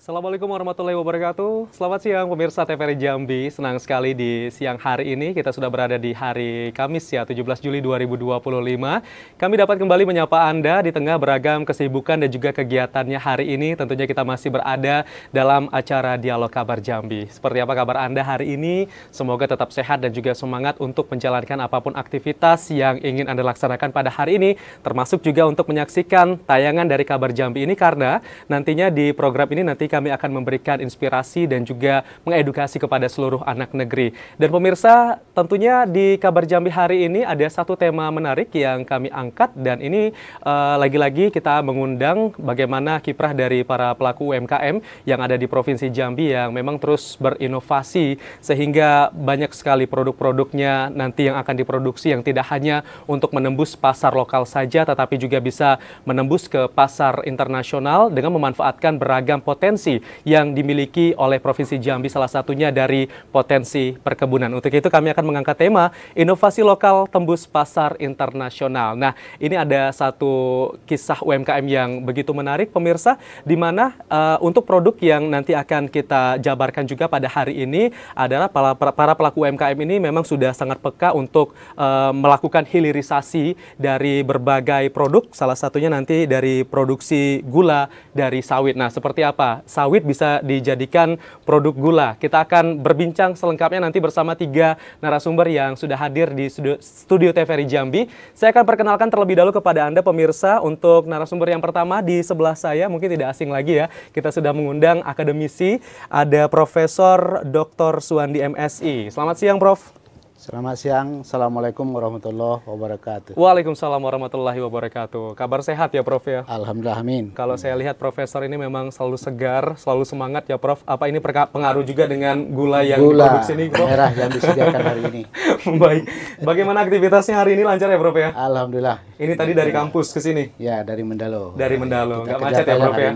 Assalamualaikum warahmatullahi wabarakatuh. Selamat siang pemirsa TVRI Jambi. Senang sekali di siang hari ini kita sudah berada di hari Kamis ya, 17 Juli 2025. Kami dapat kembali menyapa Anda di tengah beragam kesibukan dan juga kegiatannya hari ini. Tentunya kita masih berada dalam acara Dialog Kabar Jambi. Seperti apa kabar Anda hari ini? Semoga tetap sehat dan juga semangat untuk menjalankan apapun aktivitas yang ingin Anda laksanakan pada hari ini. Termasuk juga untuk menyaksikan tayangan dari Kabar Jambi ini karena nantinya di program ini nanti kami akan memberikan inspirasi dan juga mengedukasi kepada seluruh anak negeri. Dan pemirsa, tentunya di Kabar Jambi hari ini ada satu tema menarik yang kami angkat dan ini lagi-lagi kita mengundang bagaimana kiprah dari para pelaku UMKM yang ada di Provinsi Jambi yang memang terus berinovasi sehingga banyak sekali produk-produknya nanti yang akan diproduksi yang tidak hanya untuk menembus pasar lokal saja tetapi juga bisa menembus ke pasar internasional dengan memanfaatkan beragam potensi yang dimiliki oleh Provinsi Jambi, salah satunya dari potensi perkebunan. Untuk itu kami akan mengangkat tema inovasi lokal tembus pasar internasional. Nah, ini ada satu kisah UMKM yang begitu menarik pemirsa, di mana untuk produk yang nanti akan kita jabarkan juga pada hari ini adalah para pelaku UMKM ini memang sudah sangat peka untuk melakukan hilirisasi dari berbagai produk, salah satunya nanti dari produksi gula dari sawit. Nah, seperti apa sawit bisa dijadikan produk gula? Kita akan berbincang selengkapnya nanti bersama 3 narasumber yang sudah hadir di studio TVRI Jambi. Saya akan perkenalkan terlebih dahulu kepada Anda pemirsa. Untuk narasumber yang pertama di sebelah saya, mungkin tidak asing lagi ya, kita sudah mengundang akademisi, ada Profesor Dr. Suwandi MSI. Selamat siang Prof. Selamat siang, Assalamualaikum warahmatullahi wabarakatuh. Waalaikumsalam warahmatullahi wabarakatuh. Kabar sehat ya Prof ya? Alhamdulillah, amin. Kalau saya lihat Profesor ini memang selalu segar, selalu semangat ya Prof. Apa ini pengaruh juga dengan gula yang diproduksi ini Prof? Merah yang disediakan hari ini. Baik, bagaimana aktivitasnya hari ini, lancar ya Prof ya? Alhamdulillah. Ini tadi dari kampus ke sini? Ya, dari Mendalo. Dari Mendalo, nggak macet ya Prof ya?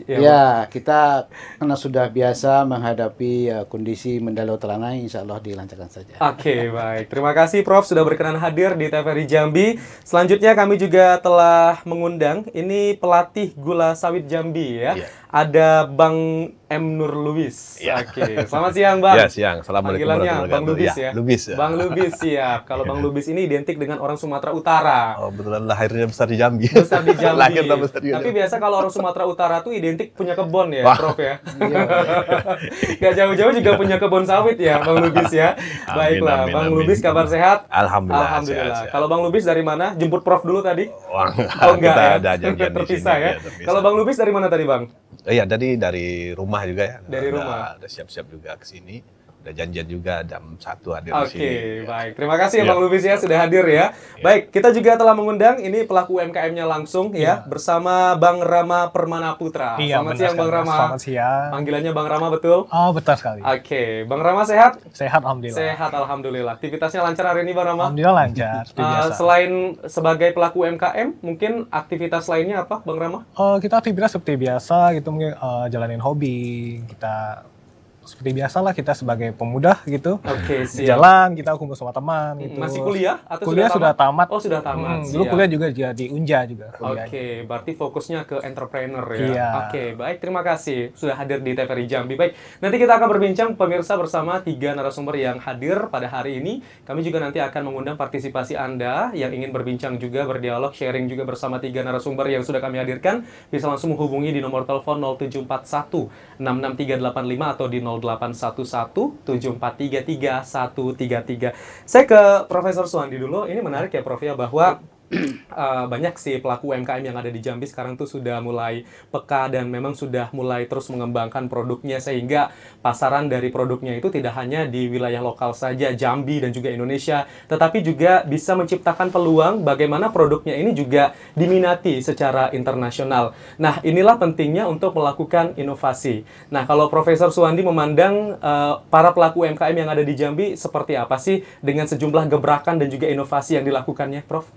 Ya, kita karena sudah biasa menghadapi kondisi Mendalo Telanai, insya Allah dilancarkan saja. Oke, baik. Terima kasih Prof sudah berkenan hadir di TVRI Jambi. Selanjutnya kami juga telah mengundang, ini pelatih gula sawit Jambi ya. Ada Bang M. Nur Lubis. Oke, selamat siang Bang. Ya, siang. Assalamualaikum warahmatullahi wabarakatuh. Bang Lubis ya? Lubis ya. Bang Lubis, siap. Kalau Bang Lubis ini identik dengan orang Sumatera Utara. Oh, betulan lahirnya besar di Jambi. Besar di Jambi. Lahir dan besar di Jambi. Tapi biasa kalau orang Sumatera Utara tuh identik punya kebun ya, Prof ya. Gak jauh-jauh juga punya kebun sawit ya, Bang Lubis ya. Baiklah, amin, Bang Lubis kabar sehat? Alhamdulillah. Alhamdulillah. Sehat. Kalau Bang Lubis dari mana? Jemput Prof dulu tadi? Oh, enggak kita ya? ada janjian terpisah ya. Terpisah. Kalau Bang Lubis dari mana tadi Bang? Iya, dari rumah juga ya. Dari rumah. Udah siap-siap juga ke sini. Udah janjian juga jam 1 hadir di sini. Oke, baik. Terima kasih ya Bang Lubis ya sudah hadir ya. Baik, kita juga telah mengundang ini pelaku UMKM-nya langsung ya bersama Bang Rama Permana Putra. Selamat siang Bang Rama. Selamat siang. Panggilannya Bang Rama betul? Oh, betul sekali. Oke, Bang Rama sehat? Sehat alhamdulillah. Sehat alhamdulillah. Aktivitasnya lancar hari ini Bang Rama? Alhamdulillah lancar, seperti biasa. Selain sebagai pelaku UMKM, mungkin aktivitas lainnya apa Bang Rama? Kita aktivitas seperti biasa gitu, mungkin jalanin hobi, kita seperti biasa lah kita sebagai pemuda gitu. Oke, siap. Jalan, kita kumpul sama teman gitu. Masih kuliah atau kuliah sudah tamat? Oh, sudah tamat. Dulu kuliah juga di Unja juga. Oke, berarti fokusnya ke entrepreneur ya. Iya. Oke, baik. Terima kasih sudah hadir di TVRI Jambi. Baik, nanti kita akan berbincang pemirsa bersama 3 narasumber yang hadir pada hari ini. Kami juga nanti akan mengundang partisipasi Anda yang ingin berbincang juga, berdialog, sharing juga bersama 3 narasumber yang sudah kami hadirkan. Bisa langsung menghubungi di nomor telepon 0741 66385 atau di 0811 7433 133. Saya ke Profesor Suwandi dulu. Ini menarik ya Prof ya bahwa banyak sih pelaku UMKM yang ada di Jambi sekarang tuh sudah mulai peka dan memang sudah mulai terus mengembangkan produknya sehingga pasaran dari produknya itu tidak hanya di wilayah lokal saja Jambi dan juga Indonesia, tetapi juga bisa menciptakan peluang bagaimana produknya ini juga diminati secara internasional. Nah, inilah pentingnya untuk melakukan inovasi. Nah, kalau Profesor Suwandi memandang para pelaku UMKM yang ada di Jambi seperti apa sih dengan sejumlah gebrakan dan juga inovasi yang dilakukannya, Prof?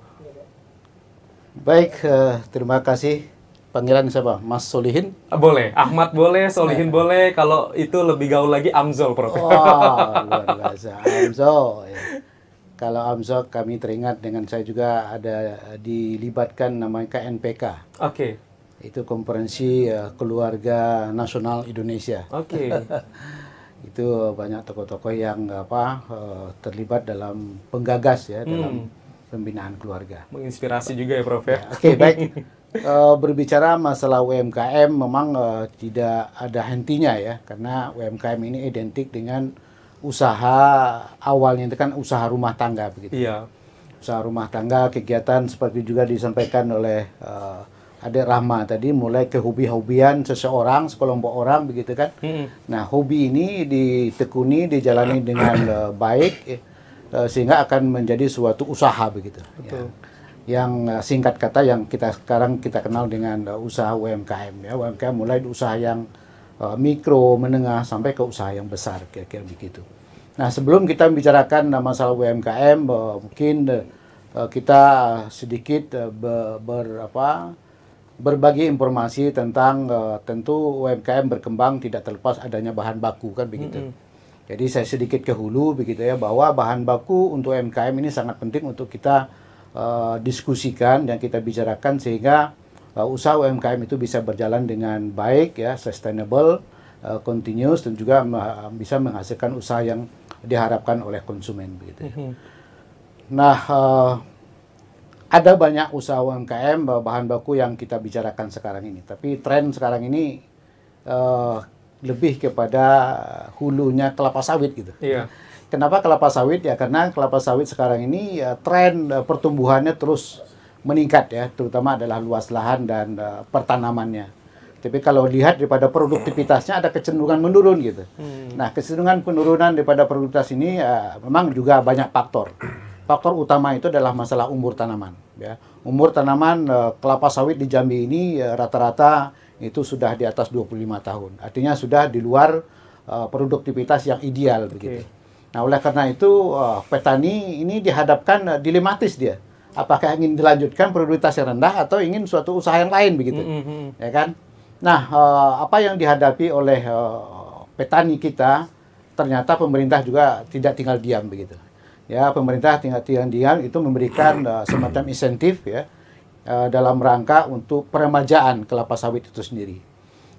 Baik, terima kasih. Panggilan siapa? Mas Solihin? Boleh. Ahmad boleh, Solihin boleh. Kalau itu lebih gaul lagi, Amzol, Prof. Oh, luar biasa. Amzol. Ya. Kalau Amzol kami teringat dengan saya juga ada dilibatkan namanya KNPK. Oke. Itu konferensi keluarga nasional Indonesia. Oke. Itu banyak tokoh-tokoh yang terlibat dalam penggagas ya dalam pembinaan keluarga. Menginspirasi juga ya Prof ya. Oke, baik. Berbicara masalah UMKM memang tidak ada hentinya ya, karena UMKM ini identik dengan usaha awalnya itu kan usaha rumah tangga begitu. Iya. Usaha rumah tangga, kegiatan seperti juga disampaikan oleh Adik Rahma tadi, mulai ke hobi-hobian seseorang, sekelompok orang begitu kan. Nah, hobi ini ditekuni, dijalani dengan baik sehingga akan menjadi suatu usaha begitu. Betul. Yang singkat kata yang sekarang kita kenal dengan usaha UMKM ya. UMKM mulai di usaha yang mikro, menengah sampai ke usaha yang besar, kira-kira begitu. Nah, sebelum kita membicarakan masalah UMKM, mungkin kita sedikit berbagi informasi tentang tentu UMKM berkembang tidak terlepas adanya bahan baku kan begitu. Jadi saya sedikit ke hulu begitu ya, bahwa bahan baku untuk UMKM ini sangat penting untuk kita diskusikan dan kita bicarakan sehingga usaha UMKM itu bisa berjalan dengan baik ya, sustainable, continuous, dan juga bisa menghasilkan usaha yang diharapkan oleh konsumen begitu. Nah, ada banyak usaha UMKM bahan baku yang kita bicarakan sekarang ini. Tapi tren sekarang ini lebih kepada hulunya kelapa sawit gitu. Iya. Kenapa kelapa sawit? Ya karena kelapa sawit sekarang ini tren pertumbuhannya terus meningkat ya, terutama adalah luas lahan dan pertanamannya. Tapi kalau lihat daripada produktivitasnya ada kecenderungan menurun gitu. Nah, kecenderungan penurunan daripada produktivitas ini memang juga banyak faktor. Faktor utama itu adalah masalah umur tanaman. Ya. Umur tanaman kelapa sawit di Jambi ini rata-rata itu sudah di atas 25 tahun. Artinya sudah di luar produktivitas yang ideal begitu. Nah, oleh karena itu petani ini dihadapkan dilematis dia. Apakah ingin dilanjutkan produktivitas yang rendah atau ingin suatu usaha yang lain begitu. Ya kan? Nah, apa yang dihadapi oleh petani kita, ternyata pemerintah juga tidak tinggal diam begitu. Ya, pemerintah tinggal diam itu memberikan semacam insentif ya dalam rangka untuk peremajaan kelapa sawit itu sendiri.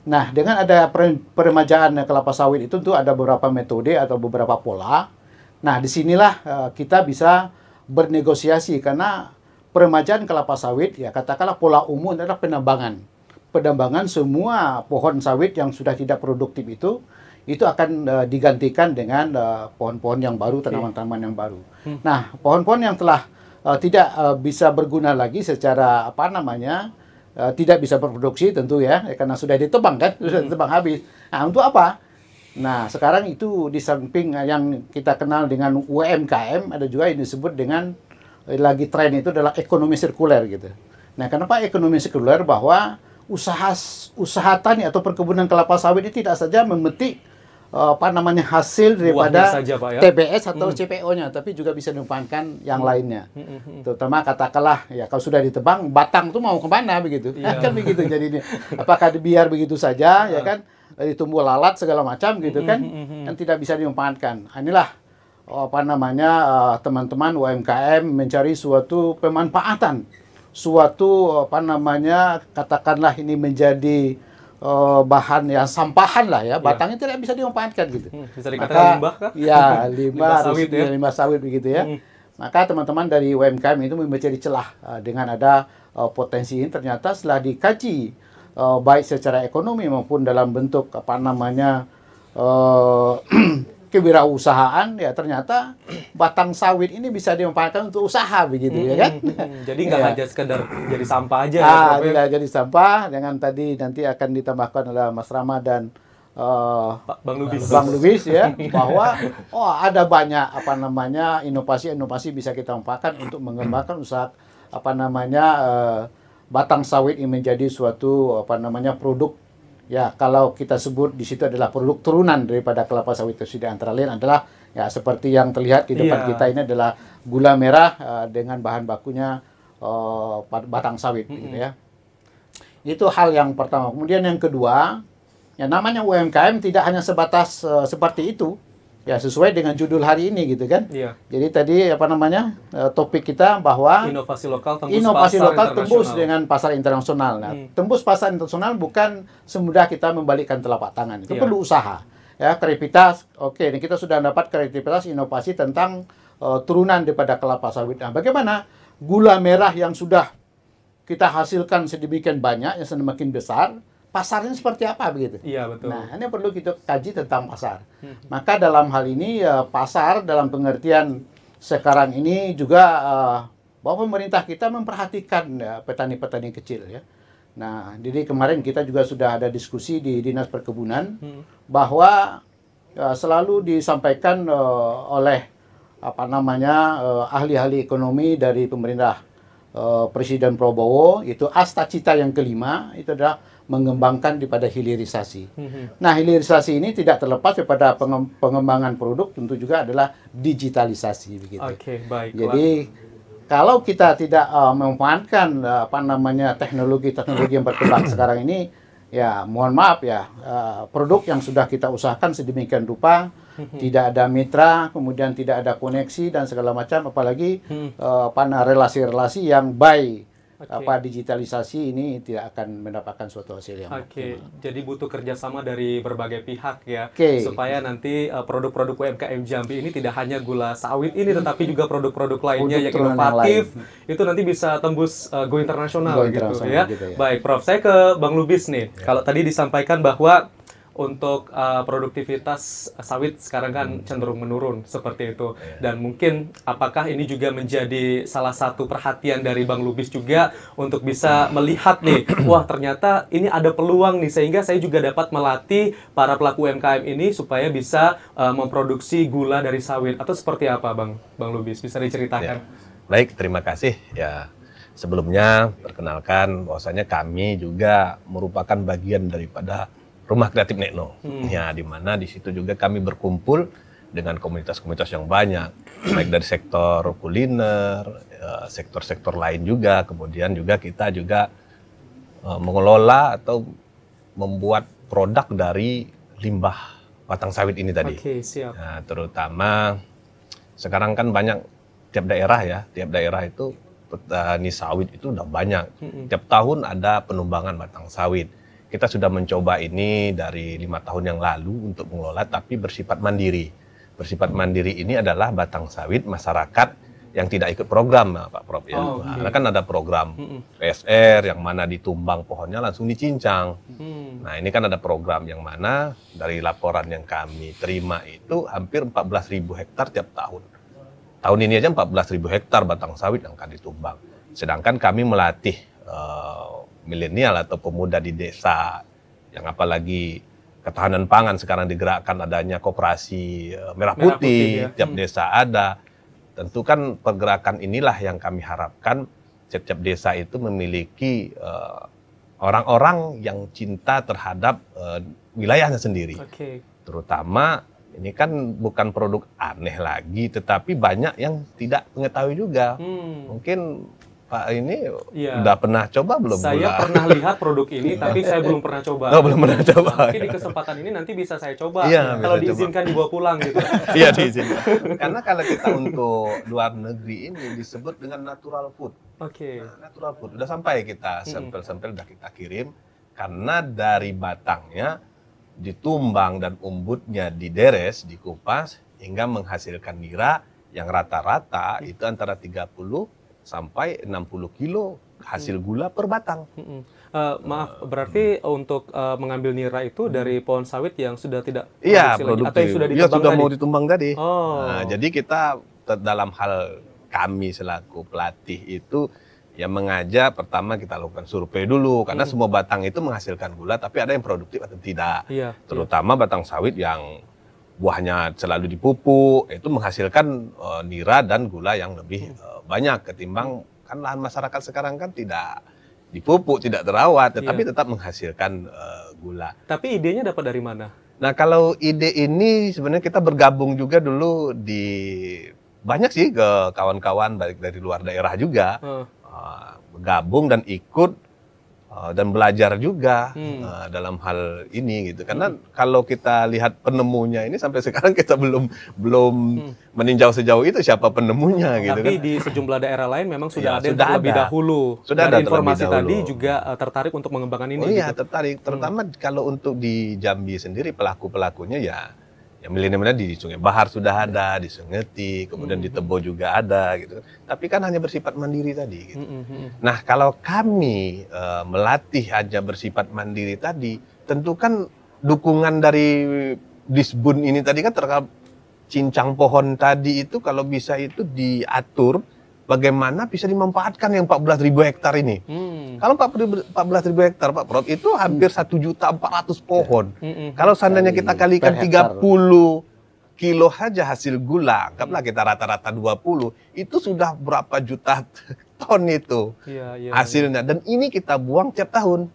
Nah, dengan ada peremajaan kelapa sawit itu tuh ada beberapa metode atau beberapa pola. Nah, disinilah kita bisa bernegosiasi karena peremajaan kelapa sawit ya katakanlah pola umum adalah penambangan. Penambangan semua pohon sawit yang sudah tidak produktif itu akan digantikan dengan pohon-pohon yang baru, tanaman-tanaman yang baru. Nah, pohon-pohon yang telah tidak bisa berguna lagi secara tidak bisa berproduksi tentu ya, karena sudah ditebang kan, sudah ditebang habis. Nah, untuk apa? Nah, sekarang itu di samping yang kita kenal dengan UMKM, ada juga yang disebut dengan lagi tren itu adalah ekonomi sirkuler gitu. Nah, kenapa ekonomi sirkuler? Bahwa usaha tani atau perkebunan kelapa sawit ini tidak saja memetik hasil daripada saja, Pak, ya? TBS atau CPO-nya, tapi juga bisa dimanfaatkan yang lainnya. Terutama katakanlah ya kalau sudah ditebang batang tuh mau kemana begitu, kan begitu jadinya. Apakah dibiar begitu saja ya kan, ditumbuh lalat segala macam gitu kan, yang tidak bisa dimanfaatkan. Inilah teman-teman UMKM mencari suatu pemanfaatan, suatu katakanlah ini menjadi bahan yang sampahan lah ya, batangnya tidak bisa dimanfaatkan gitu. Bisa dikatakan limbah kah? Ya, limbah sawit ya. Limbah sawit begitu ya. Maka teman-teman dari UMKM itu mencari celah dengan ada potensi ini. Ternyata setelah dikaji baik secara ekonomi maupun dalam bentuk kewirausahaan ya, ternyata batang sawit ini bisa dimanfaatkan untuk usaha begitu ya kan. Jadi nggak hanya sekedar jadi sampah aja tidak jadi sampah. Dengan tadi nanti akan ditambahkan oleh Mas Rama dan Bang Lubis ya, bahwa ada banyak inovasi-inovasi bisa kita manfaatkan untuk mengembangkan usaha batang sawit ini menjadi suatu produk. Ya, kalau kita sebut di situ adalah produk turunan daripada kelapa sawit itu sendiri, antara lain adalah ya seperti yang terlihat di depan kita ini adalah gula merah dengan bahan bakunya batang sawit gitu ya. Itu hal yang pertama. Kemudian yang kedua, ya namanya UMKM tidak hanya sebatas seperti itu. Ya, sesuai dengan judul hari ini gitu kan. Iya. Jadi tadi apa namanya topik kita bahwa Inovasi lokal tembus inovasi pasar lokal tembus internasional. dengan pasar internasional. Nah, tembus pasar internasional bukan semudah kita membalikkan telapak tangan. Itu Iya. perlu usaha. Ya, kreativitas. Oke, ini kita sudah dapat kreativitas inovasi tentang turunan daripada kelapa sawit. Nah, bagaimana gula merah yang sudah kita hasilkan sedemikian banyak, yang semakin besar, pasarnya seperti apa begitu? Iya, betul. Nah, ini perlu kita kaji tentang pasar. Maka dalam hal ini pasar dalam pengertian sekarang ini juga bahwa pemerintah kita memperhatikan petani-petani kecil ya. Nah, jadi kemarin kita juga sudah ada diskusi di Dinas Perkebunan bahwa selalu disampaikan oleh apa namanya ahli-ahli ekonomi dari pemerintah Presiden Prabowo, itu asta-cita yang kelima itu adalah mengembangkan daripada hilirisasi. Nah, hilirisasi ini tidak terlepas daripada pengembangan produk, tentu juga adalah digitalisasi begitu. Oke, baik. Jadi kalau kita tidak memanfaatkan apa namanya teknologi-teknologi yang berkembang sekarang ini, ya mohon maaf ya, produk yang sudah kita usahakan sedemikian rupa tidak ada mitra, kemudian tidak ada koneksi dan segala macam, apalagi relasi-relasi yang baik. Apa digitalisasi ini tidak akan mendapatkan suatu hasil yang Oke, jadi butuh kerjasama dari berbagai pihak ya, Oke. supaya nanti produk-produk UMKM Jambi ini tidak hanya gula sawit ini, tetapi juga produk-produk lainnya yang turunan yang inovatif, itu nanti bisa tembus go internasional Go gitu, internasional ya. gitu ya. Baik, Prof, saya ke Bang Lubis nih. Kalau tadi disampaikan bahwa untuk produktivitas sawit sekarang kan cenderung menurun seperti itu, dan mungkin apakah ini juga menjadi salah satu perhatian dari Bang Lubis juga untuk bisa melihat nih, wah ternyata ini ada peluang nih, sehingga saya juga dapat melatih para pelaku UMKM ini supaya bisa memproduksi gula dari sawit, atau seperti apa Bang Lubis, bisa diceritakan? Ya. Baik, terima kasih ya. Sebelumnya perkenalkan bahwasanya kami juga merupakan bagian daripada Rumah Kreatif Nekno, ya, di mana di situ juga kami berkumpul dengan komunitas-komunitas yang banyak, baik dari sektor kuliner, sektor-sektor lain juga. Kemudian juga kita juga mengelola atau membuat produk dari limbah batang sawit ini tadi. Oke, siap. Nah, terutama sekarang kan banyak tiap daerah itu petani sawit itu udah banyak. Tiap tahun ada penumbangan batang sawit. Kita sudah mencoba ini dari 5 tahun yang lalu untuk mengelola, tapi bersifat mandiri. Bersifat mandiri ini adalah batang sawit masyarakat yang tidak ikut program, Pak Prof. Ya. Oh, okay. Nah, kan ada program PSR yang mana ditumbang pohonnya langsung dicincang. Nah, ini kan ada program yang mana dari laporan yang kami terima itu hampir 14.000 hektar tiap tahun. Tahun ini aja 14.000 hektar batang sawit yang akan ditumbang. Sedangkan kami melatih milenial atau pemuda di desa, yang apalagi ketahanan pangan sekarang digerakkan adanya koperasi merah putih, ya. Tiap desa ada. Tentu kan pergerakan inilah yang kami harapkan setiap desa itu memiliki orang-orang yang cinta terhadap wilayahnya sendiri. Oke. Terutama ini kan bukan produk aneh lagi, tetapi banyak yang tidak mengetahui juga. Mungkin Pak ini udah pernah coba belum? Saya pernah lihat produk ini, tapi saya belum pernah coba. Oh, belum pernah coba. Mungkin di kesempatan ini nanti bisa saya coba. Iya, kalau bisa diizinkan dibawa pulang gitu. Iya, diizinkan. Karena kalau kita untuk luar negeri ini disebut dengan natural food. Oke. Nah, natural food. Udah sampai kita sampel-sampel udah kita kirim. Karena dari batangnya ditumbang dan umbutnya dideres, dikupas hingga menghasilkan nira yang rata-rata itu antara 30 sampai 60 kilo hasil gula per batang. Maaf, berarti untuk mengambil nira itu dari pohon sawit yang sudah tidak produktif, atau yang sudah ditambang ditebang tadi? Mau ditumbang tadi. Oh. Nah, jadi kita dalam hal kami selaku pelatih itu ya mengajak, pertama kita lakukan survei dulu, karena semua batang itu menghasilkan gula, tapi ada yang produktif atau tidak. Iya, Terutama batang sawit yang buahnya selalu dipupuk, itu menghasilkan nira dan gula yang lebih banyak ketimbang kan lahan masyarakat sekarang kan tidak dipupuk, tidak terawat, tetapi tetap menghasilkan gula. Tapi idenya dapat dari mana? Nah, kalau ide ini sebenarnya kita bergabung juga dulu banyak sih ke kawan-kawan baik dari luar daerah juga, bergabung dan ikut dan belajar juga dalam hal ini gitu. Karena kalau kita lihat penemunya ini sampai sekarang kita belum meninjau sejauh itu siapa penemunya gitu. Tapi kan. di sejumlah daerah lain memang sudah Ya, ada yang sudah terlebih ada. dahulu. Sudah Dan ada informasi terlebih tadi dahulu. juga tertarik untuk mengembangkan ini. Oh iya, gitu. tertarik. Terutama kalau untuk di Jambi sendiri pelaku-pelakunya ya milenial di Sungai Bahar sudah ada, di Sungeti, kemudian di Tebo juga ada gitu. Tapi kan hanya bersifat mandiri tadi gitu. Nah, kalau kami melatih hanya bersifat mandiri tadi, tentu kan dukungan dari Disbun ini tadi kan terkait cincang pohon tadi itu kalau bisa itu diatur bagaimana bisa dimanfaatkan yang 14.000 hektar ini. Kalau 14.000 hektar Pak Prof itu hampir 1.400.000 pohon. Kalau seandainya kita kalikan Per hektar. 30 kilo saja hasil gula, anggaplah kita rata-rata 20, itu sudah berapa juta ton itu Iya, hasilnya. Dan ini kita buang tiap tahun.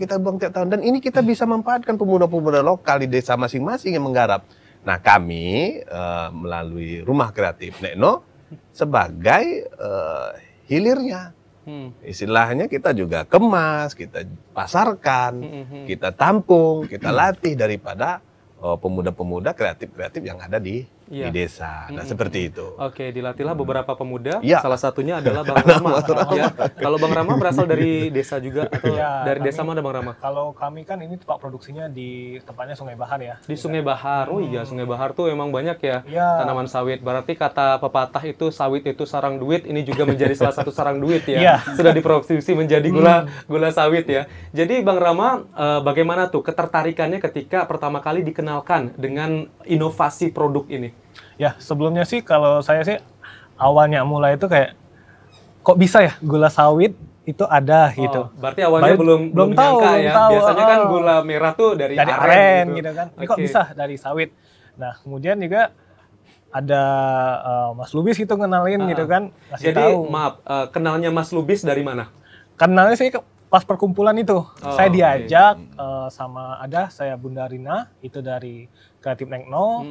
Kita buang tiap tahun. Dan ini kita bisa manfaatkan pemuda-pemuda lokal di desa masing-masing yang menggarap. Nah, kami melalui Rumah Kreatif Nekno sebagai hilirnya. Istilahnya kita juga kemas, kita pasarkan, kita tampung, kita latih daripada pemuda-pemuda kreatif-kreatif yang ada di desa. Nah, seperti itu. Oke, dilatihlah beberapa pemuda. Ya. Salah satunya adalah Bang Rama. Ya. Kalau Bang Rama berasal dari desa juga atau Ya, dari desa kami- mana Bang Rama? Kalau kami kan ini tempat produksinya di tempatnya Sungai Bahar ya. Di Sungai Bahar. Oh iya, Sungai Bahar tuh emang banyak ya Iya. tanaman sawit. Berarti kata pepatah itu sawit itu sarang duit, ini juga menjadi salah satu sarang duit ya. Iya. Sudah diproduksi menjadi gula sawit ya. Jadi Bang Rama, bagaimana tuh ketertarikannya ketika pertama kali dikenalkan dengan inovasi produk ini? Ya, sebelumnya sih kalau saya sih awalnya mulai itu kayak kok bisa ya gula sawit itu ada gitu. Oh, berarti awalnya belum tahu, nyangka belum ya. tahu. Biasanya kan gula merah tuh dari aren gitu. gitu kan. Ini kok Oke. bisa dari sawit. Nah, kemudian juga ada Mas Lubis gitu kenalin gitu kan, ngasih Jadi tahu. maaf, kenalnya Mas Lubis dari mana? Kenalnya sih pas perkumpulan itu. Saya oke. diajak sama saya Bunda Rina itu dari Kreatif Nekno.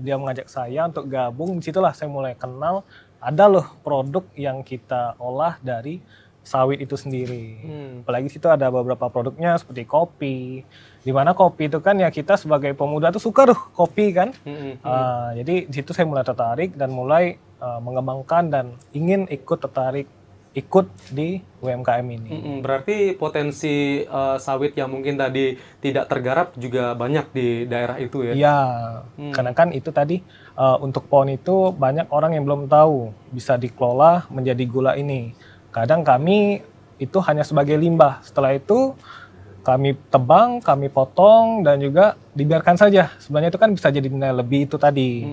Dia mengajak saya untuk gabung. Disitulah saya mulai kenal ada loh produk yang kita olah dari sawit itu sendiri. Apalagi situ ada beberapa produknya seperti kopi. Di mana kopi itu kan ya kita sebagai pemuda tuh suka tuh kopi kan. Jadi di situ saya mulai tertarik dan mulai mengembangkan dan ingin ikut di UMKM ini. Berarti potensi sawit yang mungkin tadi tidak tergarap juga banyak di daerah itu ya? Iya, karena kan itu tadi untuk pohon itu banyak orang yang belum tahu bisa dikelola menjadi gula ini. Kadang kami itu hanya sebagai limbah. Setelah itu kami tebang, kami potong dan juga dibiarkan saja. Sebenarnya itu kan bisa jadi nilai lebih itu tadi.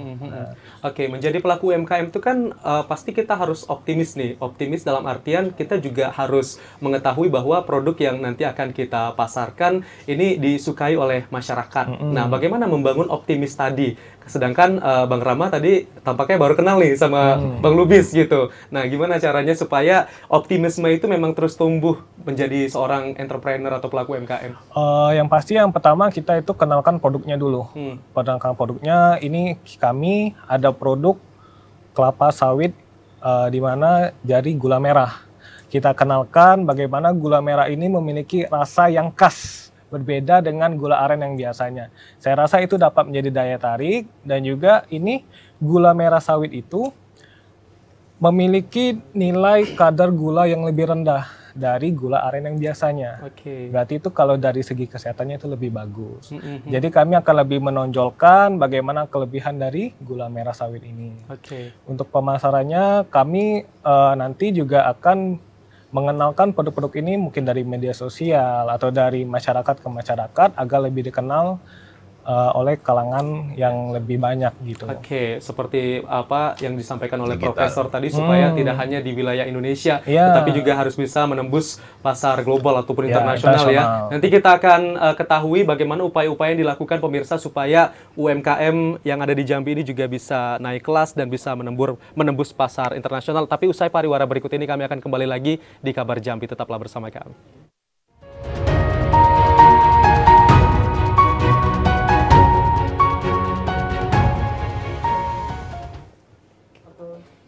Oke, menjadi pelaku UMKM itu kan pasti kita harus optimis nih. Optimis dalam artian kita juga harus mengetahui bahwa produk yang nanti akan kita pasarkan ini disukai oleh masyarakat. Nah, bagaimana membangun optimis tadi? Sedangkan Bang Rama tadi tampaknya baru kenal nih sama Bang Lubis gitu. Nah, gimana caranya supaya optimisme itu memang terus tumbuh menjadi seorang entrepreneur atau pelaku UMKM? Yang pasti yang pertama kita itu kenalkan produknya dulu. Kenalkan produknya, ini kami ada produk kelapa sawit di mana dari gula merah. Kita kenalkan bagaimana gula merah ini memiliki rasa yang khas, berbeda dengan gula aren yang biasanya. Saya rasa itu dapat menjadi daya tarik dan juga ini gula merah sawit itu memiliki nilai kadar gula yang lebih rendah dari gula aren yang biasanya. Oke. Berarti itu kalau dari segi kesehatannya itu lebih bagus. Jadi kami akan lebih menonjolkan bagaimana kelebihan dari gula merah sawit ini. Oke. Untuk pemasarannya kami nanti juga akan mengenalkan produk-produk ini mungkin dari media sosial atau dari masyarakat ke masyarakat agar lebih dikenal oleh kalangan yang lebih banyak gitu. Oke, seperti apa yang disampaikan oleh Digital. Profesor tadi supaya tidak hanya di wilayah Indonesia, Iya. tetapi juga harus bisa menembus pasar global ataupun Ya, internasional ya. internasional. Nanti kita akan ketahui bagaimana upaya-upaya yang dilakukan pemirsa supaya UMKM yang ada di Jambi ini juga bisa naik kelas dan bisa menembus pasar internasional. Tapi usai pariwara berikut ini kami akan kembali lagi di Kabar Jambi. Tetaplah bersama kami.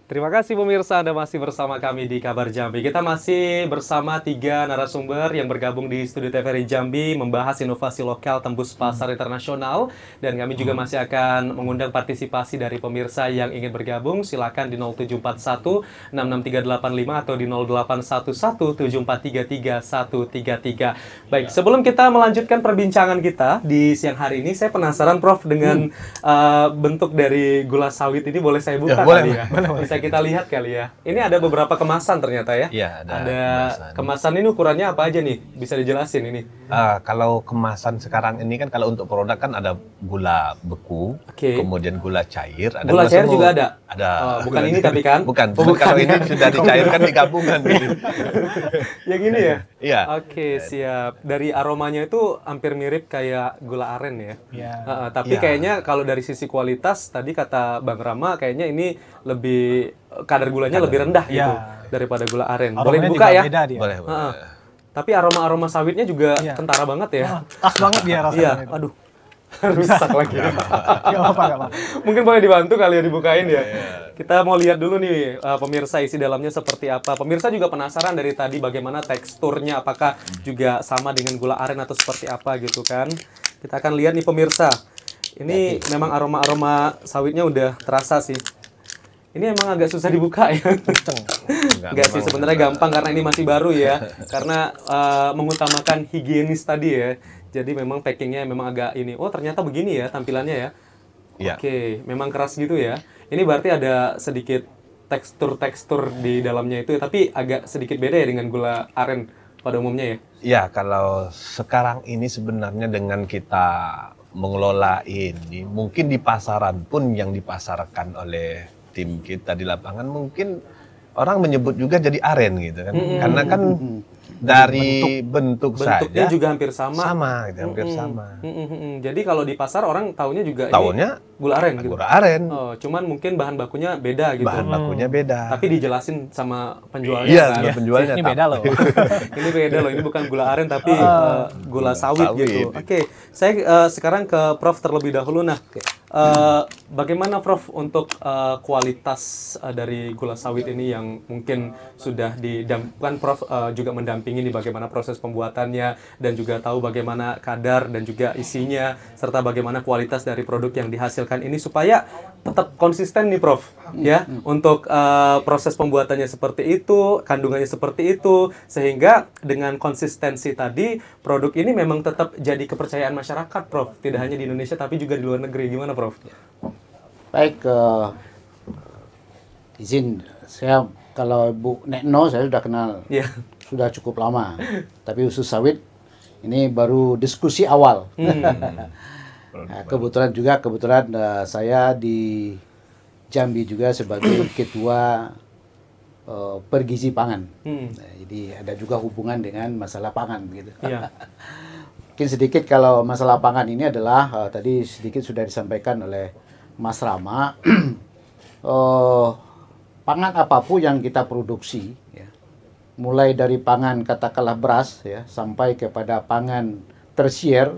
Terima Terima kasih pemirsa, Anda masih bersama kami di Kabar Jambi. Kita masih bersama 3 narasumber yang bergabung di Studio TVRI Jambi membahas inovasi lokal tembus pasar internasional. Dan kami juga masih akan mengundang partisipasi dari pemirsa yang ingin bergabung. Silakan di 0741 66385 atau di 0811 7433 133. Baik, sebelum kita melanjutkan perbincangan kita di siang hari ini, saya penasaran Prof dengan bentuk dari gula sawit ini. Boleh saya buka kali ya? Bisa kita lihat kali ya. Ini ada beberapa kemasan ternyata ya. Iya, ada kemasan ini ukurannya apa aja nih? Bisa dijelasin ini? Kalau kemasan sekarang ini kan kalau untuk produk kan ada gula beku, kemudian gula cair. Ada gula cair juga ada? Ada. Bukan ini tapi kan? Bukan. Kalau ini sudah dicairkan digabungkan. Gitu. Yang ini ya? Iya. Oke, siap. Dari aromanya itu hampir mirip kayak gula aren ya. Iya. Tapi kayaknya kalau dari sisi kualitas tadi kata Bang Rama kayaknya ini lebih kadar gulanya lebih rendah gitu daripada gula aren. Boleh dibuka ya? Beda dia. Boleh. Tapi aroma-aroma sawitnya juga kentara banget ya. Khas banget dia rasanya. Iya, aduh. Rusak lagi. Gak apa-apa. Mungkin boleh dibantu kali ya dibukain ya. Kita mau lihat dulu nih pemirsa isi dalamnya seperti apa. Pemirsa juga penasaran dari tadi bagaimana teksturnya, apakah juga sama dengan gula aren atau seperti apa gitu kan. Kita akan lihat nih pemirsa. Ini memang aroma-aroma sawitnya udah terasa sih. Ini emang agak susah dibuka ya. Enggak sih, sebenarnya gampang karena ini masih baru ya. Karena mengutamakan higienis tadi ya. Jadi memang packingnya memang agak ini. Oh ternyata begini ya tampilannya ya. Oke, memang keras gitu ya. Ini berarti ada sedikit tekstur-tekstur di dalamnya itu. Tapi agak sedikit beda ya dengan gula aren pada umumnya ya. Ya, kalau sekarang ini sebenarnya dengan kita mengelola ini, mungkin di pasaran pun yang dipasarkan oleh tim kita di lapangan mungkin orang menyebut juga jadi aren gitu kan. Karena kan dari bentuknya saja juga hampir sama. Hampir sama. Jadi kalau di pasar orang taunya juga ini gula aren gitu. Gula aren. Oh, cuman mungkin bahan bakunya beda gitu. Bahan bakunya beda. Tapi dijelasin sama penjualnya kan. Iya, penjualnya. Ini beda loh. Ini beda loh. Ini bukan gula aren tapi gula sawit gitu. Oke, saya sekarang ke Prof terlebih dahulu. Nah, bagaimana Prof untuk kualitas dari gula sawit ini yang mungkin sudah kan Prof juga mendampingi nih bagaimana proses pembuatannya dan juga tahu bagaimana kadar dan juga isinya serta bagaimana kualitas dari produk yang dihasilkan ini supaya tetap konsisten nih Prof ya untuk proses pembuatannya seperti itu, kandungannya seperti itu sehingga dengan konsistensi tadi produk ini memang tetap jadi kepercayaan masyarakat Prof, tidak hanya di Indonesia tapi juga di luar negeri. Gimana Prof? Baik, izin saya kalau Bu Nekno saya sudah kenal sudah cukup lama, tapi khusus sawit ini baru diskusi awal. Nah, kebetulan saya di Jambi juga sebagai ketua pergizi pangan. Nah, jadi ada juga hubungan dengan masalah pangan gitu. Mungkin sedikit kalau masalah pangan ini adalah tadi sedikit sudah disampaikan oleh Mas Rama. Pangan apapun yang kita produksi, ya, mulai dari pangan katakanlah beras, ya, sampai kepada pangan tersier,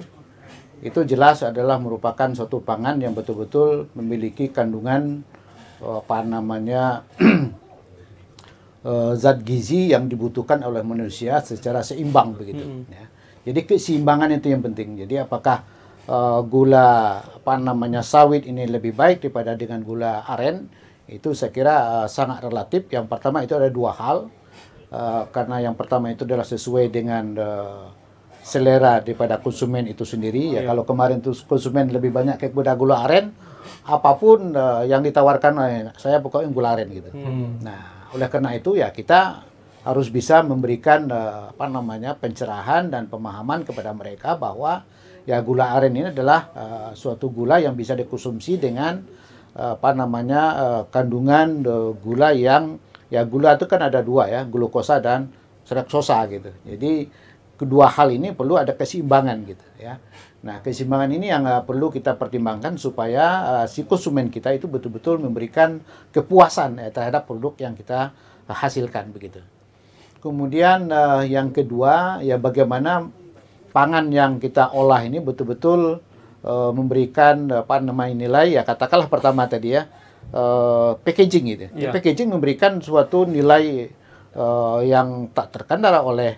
itu jelas adalah merupakan suatu pangan yang betul-betul memiliki kandungan zat gizi yang dibutuhkan oleh manusia secara seimbang begitu. Ya. Jadi keseimbangan itu yang penting. Jadi apakah gula sawit ini lebih baik daripada dengan gula aren? Itu saya kira sangat relatif. Yang pertama itu ada dua hal. Karena yang pertama itu adalah sesuai dengan selera daripada konsumen itu sendiri. Ya, kalau kemarin itu konsumen lebih banyak kepada gula aren, apapun yang ditawarkan, saya pokoknya gula aren gitu. Nah, oleh karena itu ya kita harus bisa memberikan pencerahan dan pemahaman kepada mereka bahwa ya gula aren ini adalah suatu gula yang bisa dikonsumsi dengan kandungan gula yang gula itu kan ada dua ya, glukosa dan fruktosa gitu. Jadi kedua hal ini perlu ada keseimbangan gitu ya. Nah, keseimbangan ini yang perlu kita pertimbangkan supaya si konsumen kita itu betul-betul memberikan kepuasan terhadap produk yang kita hasilkan begitu. Kemudian yang kedua ya bagaimana pangan yang kita olah ini betul-betul memberikan nilai ya katakanlah pertama tadi ya packaging gitu. Yeah. Packaging memberikan suatu nilai yang tak terkendala oleh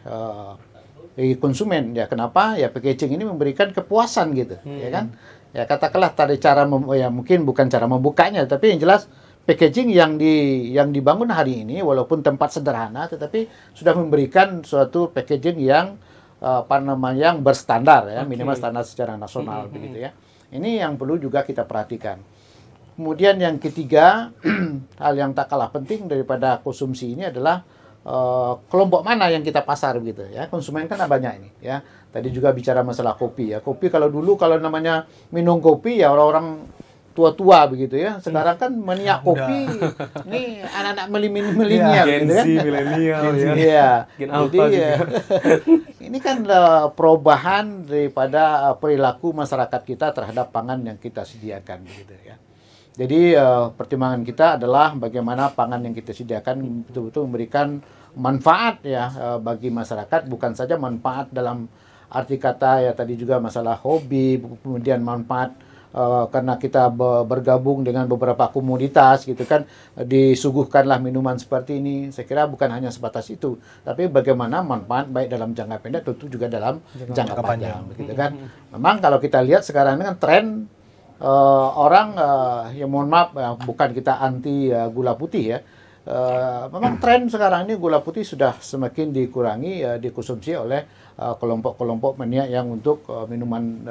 konsumen. Ya kenapa? Ya packaging ini memberikan kepuasan gitu, ya kan? Ya katakanlah tadi cara ya mungkin bukan cara membukanya, tapi yang jelas packaging yang dibangun hari ini walaupun tempat sederhana tetapi sudah memberikan suatu packaging yang yang berstandar ya, minimal standar secara nasional begitu ya. Ini yang perlu juga kita perhatikan. Kemudian yang ketiga, hal yang tak kalah penting daripada konsumsi ini adalah kelompok mana yang kita pasar begitu ya. Konsumen kan banyak ini ya. Tadi juga bicara masalah kopi ya. Kopi kalau dulu kalau namanya minum kopi ya orang-orang tua-tua begitu ya. Sekarang kan maniak kopi. Ini anak-anak milenial Gen gitu Z, kan. milenial ya. Iya. Gen Jadi Alpha juga. ini kan perubahan daripada perilaku masyarakat kita terhadap pangan yang kita sediakan begitu ya. Jadi pertimbangan kita adalah bagaimana pangan yang kita sediakan betul-betul memberikan manfaat ya bagi masyarakat, bukan saja manfaat dalam arti kata ya tadi juga masalah hobi, kemudian manfaat karena kita bergabung dengan beberapa komoditas gitu kan, disuguhkanlah minuman seperti ini. Saya kira bukan hanya sebatas itu, tapi bagaimana manfaat baik dalam jangka pendek tentu juga dalam jangka panjang begitu kan. Memang kalau kita lihat sekarang ini kan tren orang ya mohon maaf bukan kita anti gula putih ya. Memang tren sekarang ini gula putih sudah semakin dikurangi dikonsumsi oleh kelompok-kelompok maniak yang untuk minuman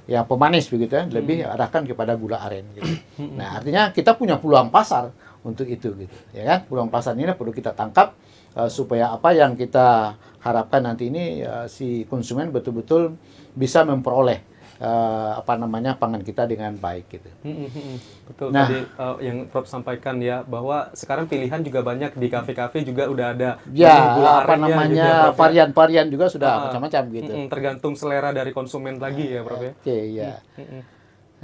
ya pemanis begitu ya, lebih arahkan kepada gula aren gitu. Nah, artinya kita punya peluang pasar untuk itu gitu, ya kan? Peluang pasar ini perlu kita tangkap supaya apa yang kita harapkan nanti ini si konsumen betul-betul bisa memperoleh pangan kita dengan baik gitu. Betul. Nah, tadi yang Prof sampaikan ya bahwa sekarang pilihan juga banyak di kafe-kafe juga udah ada ya gula arennya gitu ya, Prof, ya. varian-varian juga sudah macam-macam gitu. Tergantung selera dari konsumen lagi ya, Prof ya. Oke, ya.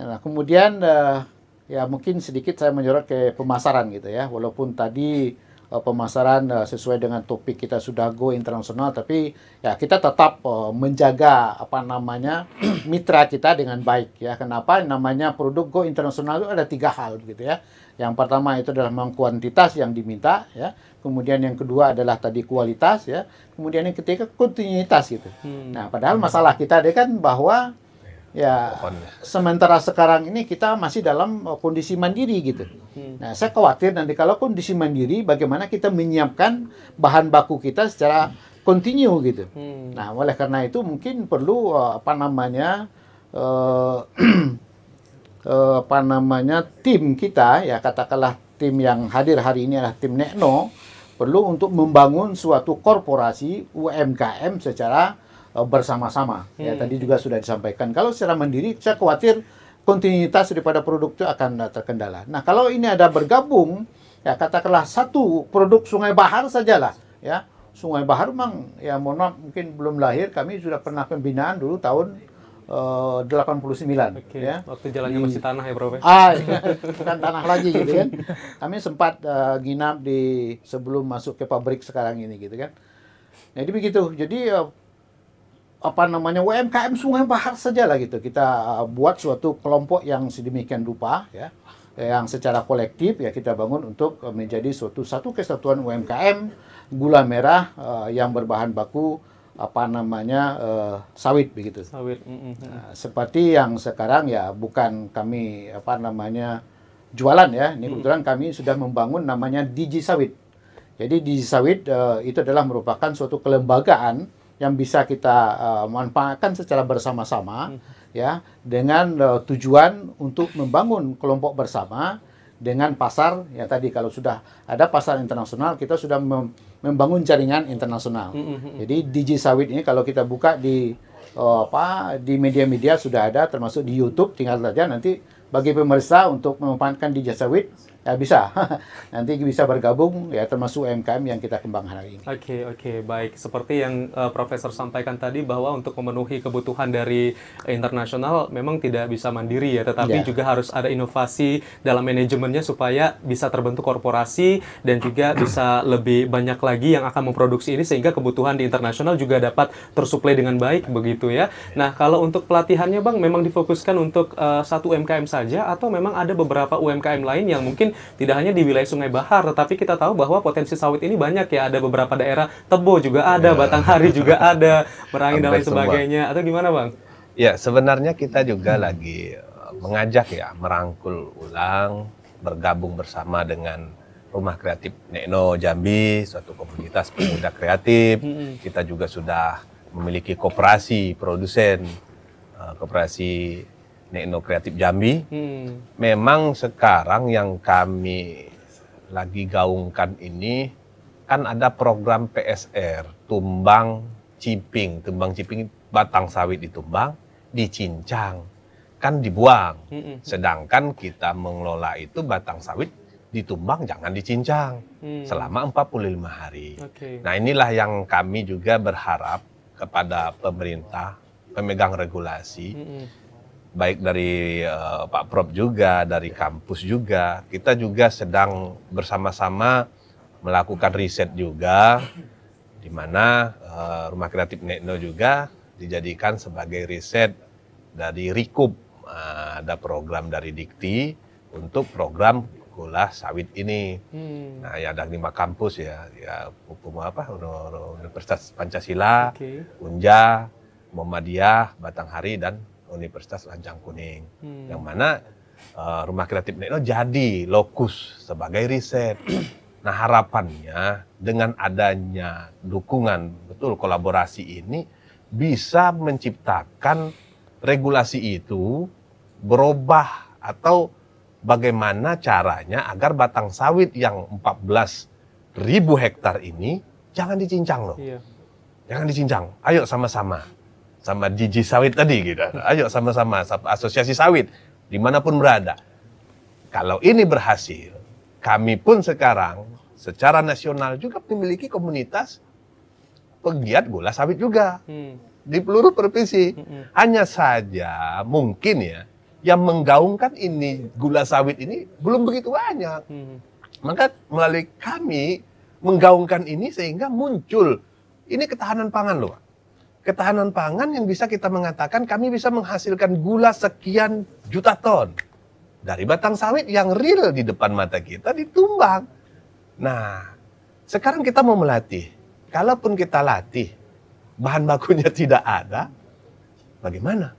Nah, kemudian ya mungkin sedikit saya menyorot ke pemasaran gitu ya. Walaupun tadi pemasaran sesuai dengan topik kita sudah go internasional, tapi ya kita tetap menjaga mitra kita dengan baik ya. Kenapa? Namanya produk go internasional itu ada 3 hal begitu ya. Yang pertama itu adalah memang kuantitas yang diminta ya. Kemudian yang kedua adalah tadi kualitas ya. Kemudian yang ketiga kontinuitas gitu. Nah, padahal masalah kita ada kan bahwa ya sementara sekarang ini kita masih dalam kondisi mandiri gitu. Nah, saya khawatir nanti kalau kondisi mandiri bagaimana kita menyiapkan bahan baku kita secara kontinu gitu. Nah, oleh karena itu mungkin perlu tim kita ya, katakanlah tim yang hadir hari ini adalah tim Nekno, perlu untuk membangun suatu korporasi UMKM secara bersama-sama. Ya, tadi juga sudah disampaikan. Kalau secara mandiri, saya khawatir kontinuitas daripada produk itu akan terkendala. Nah, kalau ini ada bergabung, ya katakanlah satu produk Sungai Bahar sajalah. Ya, Sungai Bahar memang, ya mohon maaf, mungkin belum lahir. Kami sudah pernah pembinaan dulu tahun 89. Oke, ya. waktu jalannya masih tanah ya, Prof. Bukan tanah lagi gitu kan. Kami sempat nginap sebelum masuk ke pabrik sekarang ini gitu kan. Jadi begitu. Jadi UMKM Sungai Bahar saja lah gitu. Kita buat suatu kelompok yang sedemikian rupa ya, yang secara kolektif ya kita bangun untuk menjadi satu kesatuan UMKM gula merah yang berbahan baku sawit begitu. Sawit. Nah, seperti yang sekarang ya bukan kami jualan ya. Ini kebetulan kami sudah membangun namanya Digi Sawit. Jadi Digi Sawit itu adalah merupakan suatu kelembagaan yang bisa kita manfaatkan secara bersama-sama ya, dengan tujuan untuk membangun kelompok bersama dengan pasar ya. Tadi kalau sudah ada pasar internasional, kita sudah membangun jaringan internasional. Jadi Digi Sawit ini kalau kita buka di media-media sudah ada, termasuk di YouTube, tinggal saja nanti bagi pemirsa untuk memanfaatkan Digi Sawit ya bisa. Nanti bisa bergabung ya, termasuk UMKM yang kita kembangkan hari ini. Oke, baik. Seperti yang Profesor sampaikan tadi, bahwa untuk memenuhi kebutuhan dari internasional memang tidak bisa mandiri ya, tetapi juga harus ada inovasi dalam manajemennya supaya bisa terbentuk korporasi dan juga bisa lebih banyak lagi yang akan memproduksi ini, sehingga kebutuhan di internasional juga dapat tersuplai dengan baik begitu ya. Nah, kalau untuk pelatihannya Bang, memang difokuskan untuk satu UMKM saja, atau memang ada beberapa UMKM lain yang mungkin tidak hanya di wilayah Sungai Bahar, tetapi kita tahu bahwa potensi sawit ini banyak ya, ada beberapa daerah, Tebo juga ada, Batanghari juga ada, Merangin dan lain sebagainya, atau gimana Bang? Ya, sebenarnya kita juga lagi mengajak ya, merangkul ulang, bergabung bersama dengan Rumah Kreatif Nekno Jambi, suatu komunitas pemuda kreatif. Kita juga sudah memiliki koperasi produsen, koperasi Nekno Kreatif Jambi. Memang sekarang yang kami lagi gaungkan ini kan ada program PSR, tumbang ciping batang sawit ditumbang, dicincang, kan dibuang. Sedangkan kita mengelola itu batang sawit ditumbang jangan dicincang selama 45 hari. Nah, inilah yang kami juga berharap kepada pemerintah, pemegang regulasi, baik dari Pak Prof juga, dari kampus juga. Kita juga sedang bersama-sama melakukan riset juga, di mana Rumah Kreatif Nekno juga dijadikan sebagai riset dari Rikup. Ada program dari Dikti untuk program gula sawit ini. Nah, ya ada 5 kampus ya Universitas Pancasila, Unja, Muhammadiyah, Batanghari, dan Universitas Lancang Kuning. Yang mana Rumah Kreatif Nekno jadi lokus sebagai riset. Nah, harapannya dengan adanya dukungan, betul kolaborasi ini bisa menciptakan regulasi itu berubah, atau bagaimana caranya agar batang sawit yang 14.000 hektar ini jangan dicincang loh. Jangan dicincang. Ayo sama-sama. Sama Digi Sawit tadi gitu. Ayo sama-sama, asosiasi sawit dimanapun berada. Kalau ini berhasil, kami pun sekarang secara nasional juga memiliki komunitas pegiat gula sawit juga di seluruh provinsi. Hanya saja mungkin ya, yang menggaungkan ini gula sawit ini belum begitu banyak. Maka melalui kami menggaungkan ini sehingga muncul ini ketahanan pangan loh. Ketahanan pangan yang bisa kita mengatakan kami bisa menghasilkan gula sekian juta ton dari batang sawit yang real di depan mata kita ditumbang. Nah, sekarang kita mau melatih. Kalaupun kita latih, bahan bakunya tidak ada, bagaimana?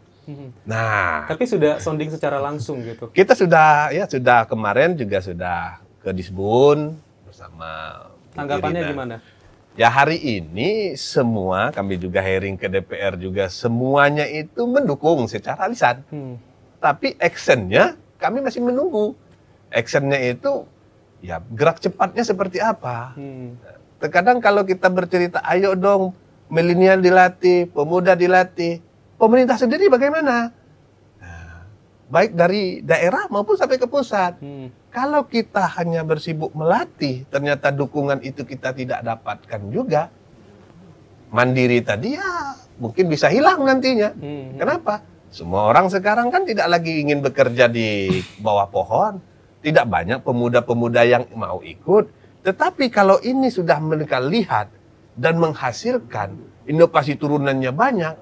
Nah, tapi sudah sounding secara langsung gitu. Kita sudah kemarin juga sudah ke Disbun bersama. Tanggapannya gimana? Ya, hari ini semua kami juga hearing ke DPR juga semuanya itu mendukung secara lisan. Tapi actionnya kami masih menunggu. Actionnya itu ya gerak cepatnya seperti apa. Terkadang kalau kita bercerita, ayo dong milenial dilatih, pemuda dilatih, pemerintah sendiri bagaimana? Nah, baik dari daerah maupun sampai ke pusat. Kalau kita hanya bersibuk melatih, ternyata dukungan itu kita tidak dapatkan juga, mandiri tadi ya mungkin bisa hilang nantinya. Kenapa? Semua orang sekarang kan tidak lagi ingin bekerja di bawah pohon. Tidak banyak pemuda-pemuda yang mau ikut. Tetapi kalau ini sudah mereka lihat dan menghasilkan inovasi turunannya banyak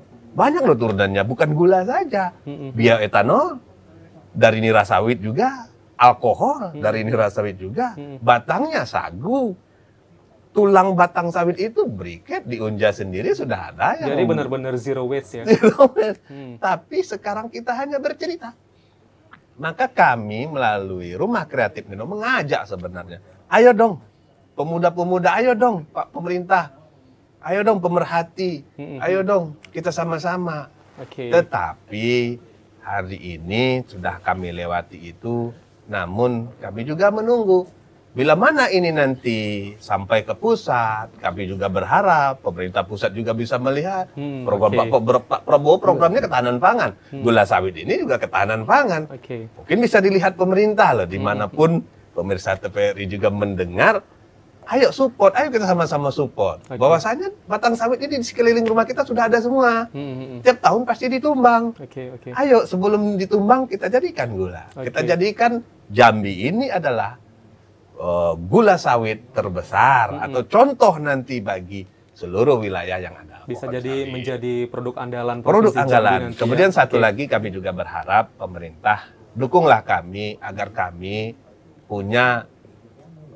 loh turunannya, bukan gula saja. Bioetanol dari nira sawit juga, alkohol dari nira sawit juga, batangnya sagu. Tulang batang sawit itu briket di Unja sendiri sudah ada. Jadi benar-benar zero waste ya. Zero waste. Tapi sekarang kita hanya bercerita. Maka kami melalui Rumah Kreatif Nekno mengajak sebenarnya, ayo dong pemuda-pemuda, ayo dong Pak Pemerintah, ayo dong pemerhati, ayo dong kita sama-sama. Tetapi hari ini sudah kami lewati itu, namun kami juga menunggu. Bila mana ini nanti sampai ke pusat, kami juga berharap pemerintah pusat juga bisa melihat program Pak Prabowo, programnya ketahanan pangan. Gula sawit ini juga ketahanan pangan. Mungkin bisa dilihat pemerintah loh, dimanapun pemirsa TVRI juga mendengar, ayo support, ayo kita sama-sama support. Oke. Bahwasanya batang sawit ini di sekeliling rumah kita sudah ada semua. Tiap tahun pasti ditumbang. Oke. Ayo sebelum ditumbang kita jadikan gula. Kita Oke. jadikan Jambi ini adalah gula sawit terbesar atau contoh nanti bagi seluruh wilayah yang ada. Bisa pohon jadi sawit. menjadi produk andalan Produk Provinsi Jambi andalan. nanti ya. Kemudian satu Oke. lagi kami juga berharap pemerintah dukunglah kami agar kami punya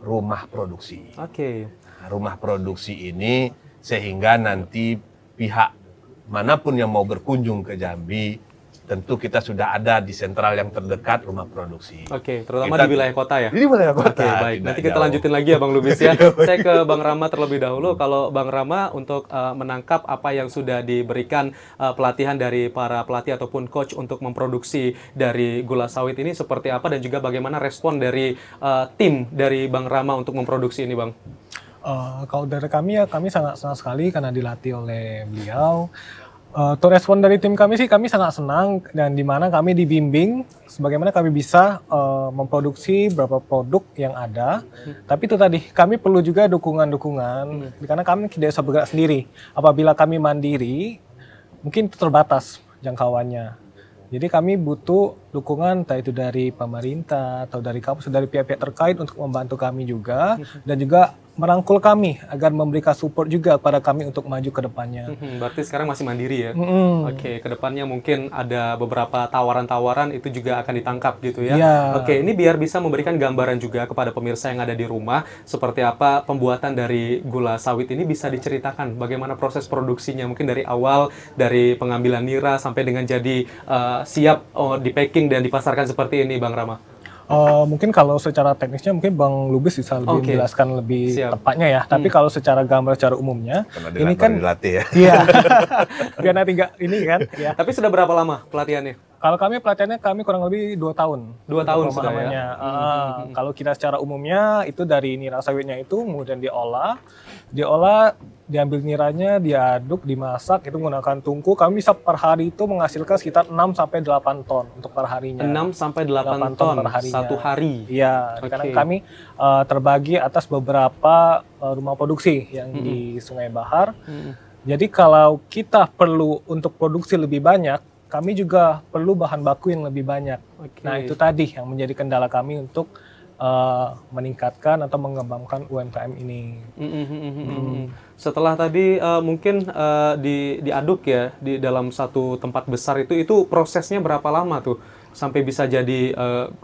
rumah produksi. Oke. Nah, rumah produksi ini sehingga nanti pihak manapun yang mau berkunjung ke Jambi, tentu kita sudah ada di sentral yang terdekat rumah produksi. Oke, terutama Kita- di wilayah kota ya. Di wilayah kota. Oke, baik. tidak Nanti kita jauh. lanjutin lagi ya Bang Lubis ya. Saya ke Bang Rama terlebih dahulu. Kalau Bang Rama untuk menangkap apa yang sudah diberikan pelatihan dari para pelatih ataupun coach untuk memproduksi dari gula sawit ini seperti apa dan juga bagaimana respon dari tim dari Bang Rama untuk memproduksi ini, Bang? Kalau dari kami ya kami sangat senang sekali karena dilatih oleh beliau. Untuk respon dari tim kami sih kami sangat senang dan di mana kami dibimbing sebagaimana kami bisa memproduksi beberapa produk yang ada. Tapi itu tadi kami perlu juga dukungan-dukungan karena kami tidak bisa bergerak sendiri. Apabila kami mandiri mungkin itu terbatas jangkauannya. Jadi kami butuh dukungan entah itu dari pemerintah atau dari kampus, dari pihak-pihak terkait untuk membantu kami juga dan juga merangkul kami agar memberikan support juga kepada kami untuk maju ke depannya. Berarti sekarang masih mandiri ya? Mm-mm. Oke, kedepannya mungkin ada beberapa tawaran-tawaran itu juga akan ditangkap gitu ya? Iya. Oke, ini biar bisa memberikan gambaran juga kepada pemirsa yang ada di rumah seperti apa pembuatan dari gula sawit ini bisa diceritakan bagaimana proses produksinya mungkin dari awal dari pengambilan nira sampai dengan jadi siap di packing dan dipasarkan seperti ini, Bang Rama. Mungkin kalau secara teknisnya mungkin Bang Lubis bisa lebih Oke. menjelaskan lebih Siap. tepatnya ya. Tapi kalau secara gambar secara umumnya Karena ini kan dilatih ya. iya. Biar nanti nggak ini kan ya. Tapi sudah berapa lama pelatihannya? Kalau kami pelatihannya kami kurang lebih 2 tahun. 2 tahun Untuk sudah ya? pemahamannya. Kalau kita secara umumnya itu dari nira sawitnya itu kemudian diolah, diambil niranya, diaduk, dimasak, itu menggunakan tungku. Kami bisa per hari itu menghasilkan sekitar 6 sampai 8 ton untuk per harinya. 6 sampai 8 8 ton per harinya. satu hari. Iya, Oke. karena kami terbagi atas beberapa rumah produksi yang di Sungai Bahar. Jadi kalau kita perlu untuk produksi lebih banyak, kami juga perlu bahan baku yang lebih banyak. Oke. Nah itu tadi yang menjadi kendala kami untuk meningkatkan atau mengembangkan UMKM ini. Setelah tadi mungkin diaduk ya di dalam satu tempat besar itu prosesnya berapa lama tuh sampai bisa jadi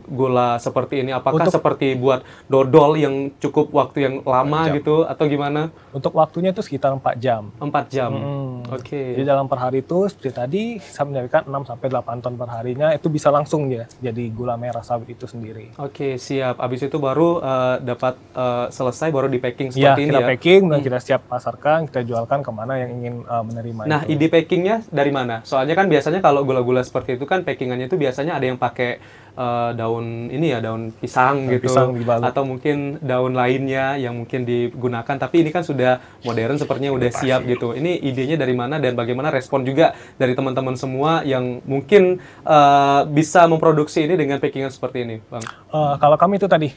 gula seperti ini? Apakah seperti buat dodol yang cukup waktu yang lama gitu atau gimana? Untuk waktunya itu sekitar 4 jam. 4 jam. Oke. Jadi dalam per hari itu seperti tadi saya menjadikan 6 sampai 8 ton per harinya itu bisa langsung ya jadi gula merah sawit itu sendiri. Oke, siap. Habis itu baru dapat selesai baru di packing Iya, seperti ini kita ya. packing dan kita siap pasarkan, kita jualkan kemana yang ingin menerima. Nah, itu. ide packingnya dari mana? Soalnya kan biasanya kalau gula-gula seperti itu kan packingannya itu biasanya ada yang pakai daun ini ya, daun pisang Daun gitu, pisang dibalut. atau mungkin daun lainnya yang mungkin digunakan. Tapi ini kan sudah modern, sepertinya udah siap gitu. Ini idenya dari mana dan bagaimana respon juga dari teman-teman semua yang mungkin bisa memproduksi ini dengan packingan seperti ini, Bang? Kalau kami itu tadi,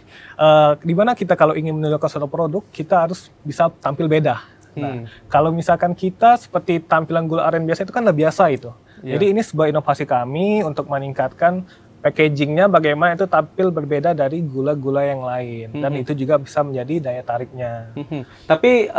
di mana kita kalau ingin menunjukkan suatu produk, kita harus bisa tampil beda. Nah, kalau misalkan kita seperti tampilan gula aren biasa itu kan udah biasa itu. Iya. Jadi ini sebuah inovasi kami untuk meningkatkan packagingnya bagaimana itu tampil berbeda dari gula-gula yang lain. Dan itu juga bisa menjadi daya tariknya. Tapi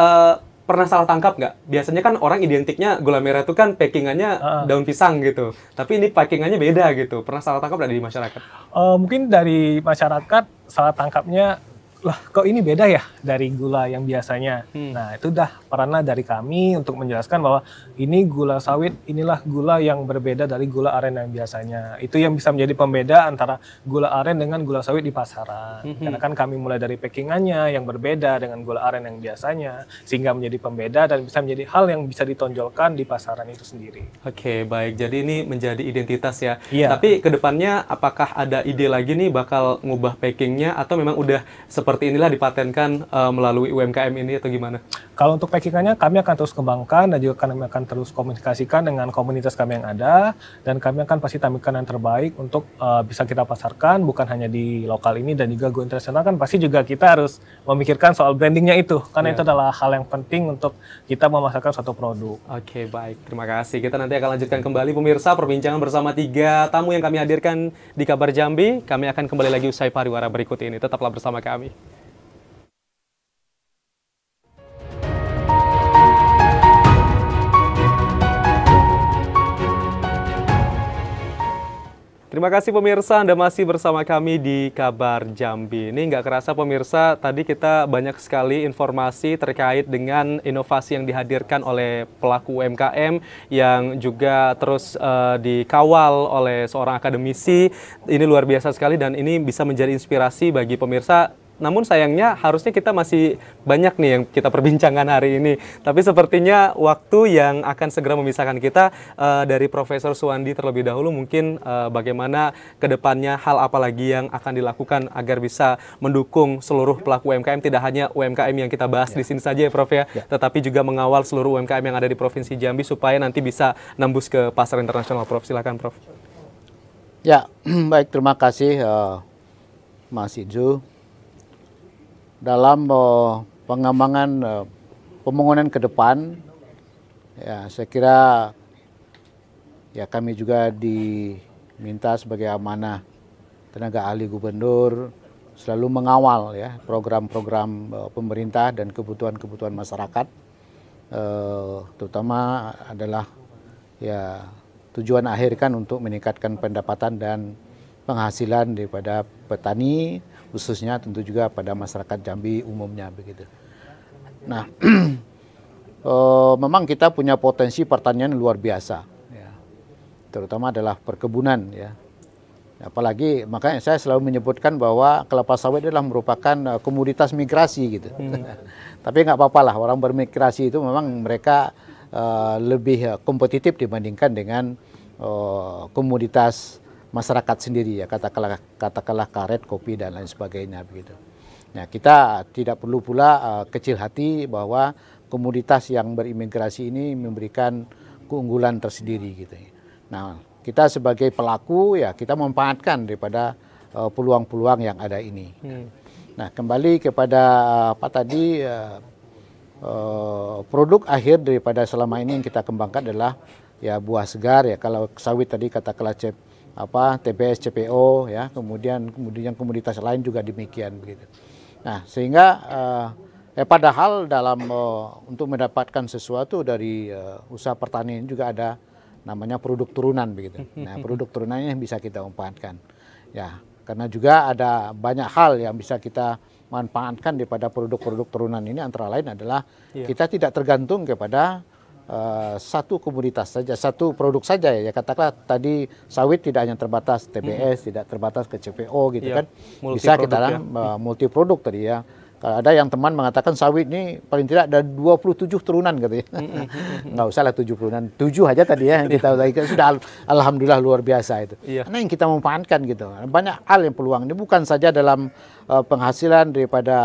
pernah salah tangkap nggak? Biasanya kan orang identiknya gula merah itu kan packingannya daun pisang gitu. Tapi ini packingannya beda gitu. Pernah salah tangkap nggak di masyarakat? Mungkin dari masyarakat salah tangkapnya, lah kok ini beda ya dari gula yang biasanya. Nah itu udah peranan dari kami untuk menjelaskan bahwa ini gula sawit, inilah gula yang berbeda dari gula aren yang biasanya. Itu yang bisa menjadi pembeda antara gula aren dengan gula sawit di pasaran. Karena kan kami mulai dari packingannya yang berbeda dengan gula aren yang biasanya, sehingga menjadi pembeda dan bisa menjadi hal yang bisa ditonjolkan di pasaran itu sendiri. Oke, baik. Jadi ini menjadi identitas ya. Iya. Tapi kedepannya apakah ada ide lagi nih bakal ngubah packingnya atau memang udah seperti seperti inilah dipatenkan melalui UMKM ini atau gimana? Kalau untuk packingannya kami akan terus kembangkan dan juga kami akan terus komunikasikan dengan komunitas kami yang ada, dan kami akan pasti tampilkan yang terbaik untuk bisa kita pasarkan bukan hanya di lokal ini dan juga go internasional. Kan pasti juga kita harus memikirkan soal brandingnya itu, karena itu adalah hal yang penting untuk kita memasarkan suatu produk. Oke, baik, terima kasih. Kita nanti akan lanjutkan kembali pemirsa perbincangan bersama 3 tamu yang kami hadirkan di Kabar Jambi. Kami akan kembali lagi usai pariwara berikut ini. Tetaplah bersama kami. Terima kasih pemirsa, Anda masih bersama kami di Kabar Jambi. Ini nggak kerasa pemirsa, tadi kita banyak sekali informasi terkait dengan inovasi yang dihadirkan oleh pelaku UMKM yang juga terus dikawal oleh seorang akademisi. Ini luar biasa sekali dan ini bisa menjadi inspirasi bagi pemirsa. Namun sayangnya harusnya kita masih banyak nih yang kita perbincangkan hari ini. Tapi sepertinya waktu yang akan segera memisahkan kita dari Profesor Suwandi terlebih dahulu. Mungkin bagaimana ke depannya hal apa lagi yang akan dilakukan agar bisa mendukung seluruh pelaku UMKM. Tidak hanya UMKM yang kita bahas di sini saja ya Prof ya. Tetapi juga mengawal seluruh UMKM yang ada di Provinsi Jambi supaya nanti bisa nembus ke pasar internasional Prof. Silakan Prof. Ya, baik, terima kasih Mas Idzu. Dalam pengembangan pembangunan ke depan, ya saya kira ya kami juga diminta sebagai amanah tenaga ahli gubernur selalu mengawal ya program-program pemerintah dan kebutuhan-kebutuhan masyarakat, terutama adalah ya tujuan akhir kan untuk meningkatkan pendapatan dan penghasilan daripada petani, khususnya tentu juga pada masyarakat Jambi umumnya begitu. Nah, memang kita punya potensi pertanian luar biasa, ya. Terutama adalah perkebunan, ya. Apalagi makanya saya selalu menyebutkan bahwa kelapa sawit adalah merupakan komoditas migrasi gitu. Tapi nggak apa-apa lah, orang bermigrasi itu memang mereka lebih kompetitif dibandingkan dengan komoditas masyarakat sendiri ya, katakanlah karet, kopi dan lain sebagainya begitu. Nah, kita tidak perlu pula kecil hati bahwa komoditas yang berimigrasi ini memberikan keunggulan tersendiri gitu. Nah, kita sebagai pelaku ya kita memanfaatkan daripada peluang-peluang yang ada ini. Nah, kembali kepada apa tadi produk akhir daripada selama ini yang kita kembangkan adalah ya buah segar ya. Kalau sawit tadi katakanlah TBS, CPO ya, kemudian komoditas lain juga demikian begitu. Nah, sehingga padahal dalam untuk mendapatkan sesuatu dari usaha pertanian juga ada namanya produk turunan begitu. Nah, produk turunannya bisa kita manfaatkan. Ya, karena juga ada banyak hal yang bisa kita manfaatkan daripada produk-produk turunan ini, antara lain adalah kita tidak tergantung kepada satu komoditas saja, satu produk saja ya. Katakanlah tadi sawit tidak hanya terbatas TBS, tidak terbatas ke CPO gitu kan. Bisa kita multi produk tadi ya. Ada yang teman mengatakan sawit ini paling tidak ada 27 turunan gitu ya. Nggak usah lah 7 turunan, 7 aja tadi ya yang kita sudah alhamdulillah luar biasa itu. Karena yang kita manfaatkan gitu. Banyak hal yang peluang ini bukan saja dalam penghasilan daripada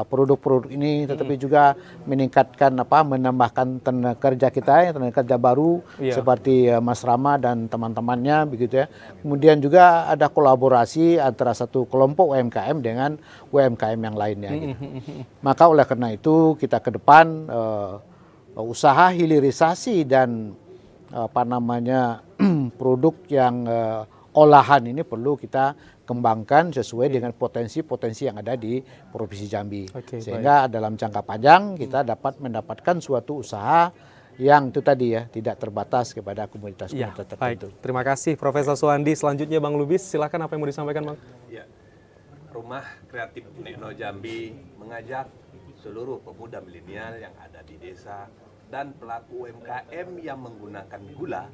produk-produk ini, tetapi juga meningkatkan menambahkan tenaga kerja kita, tenaga kerja baru seperti Mas Rama dan teman-temannya begitu ya. Kemudian juga ada kolaborasi antara satu kelompok UMKM dengan UMKM yang lainnya gitu. Maka oleh karena itu kita ke depan usaha hilirisasi dan produk yang olahan ini perlu kita kembangkan sesuai dengan potensi-potensi yang ada di Provinsi Jambi. Sehingga dalam jangka panjang kita dapat mendapatkan suatu usaha yang itu tadi ya, tidak terbatas kepada komunitas-komunitas tertentu. Baik, terima kasih Profesor Suwandi. Selanjutnya Bang Lubis, silakan apa yang mau disampaikan Bang? Ya. Rumah Kreatif Nekno Jambi mengajak seluruh pemuda milenial yang ada di desa dan pelaku UMKM yang menggunakan gula,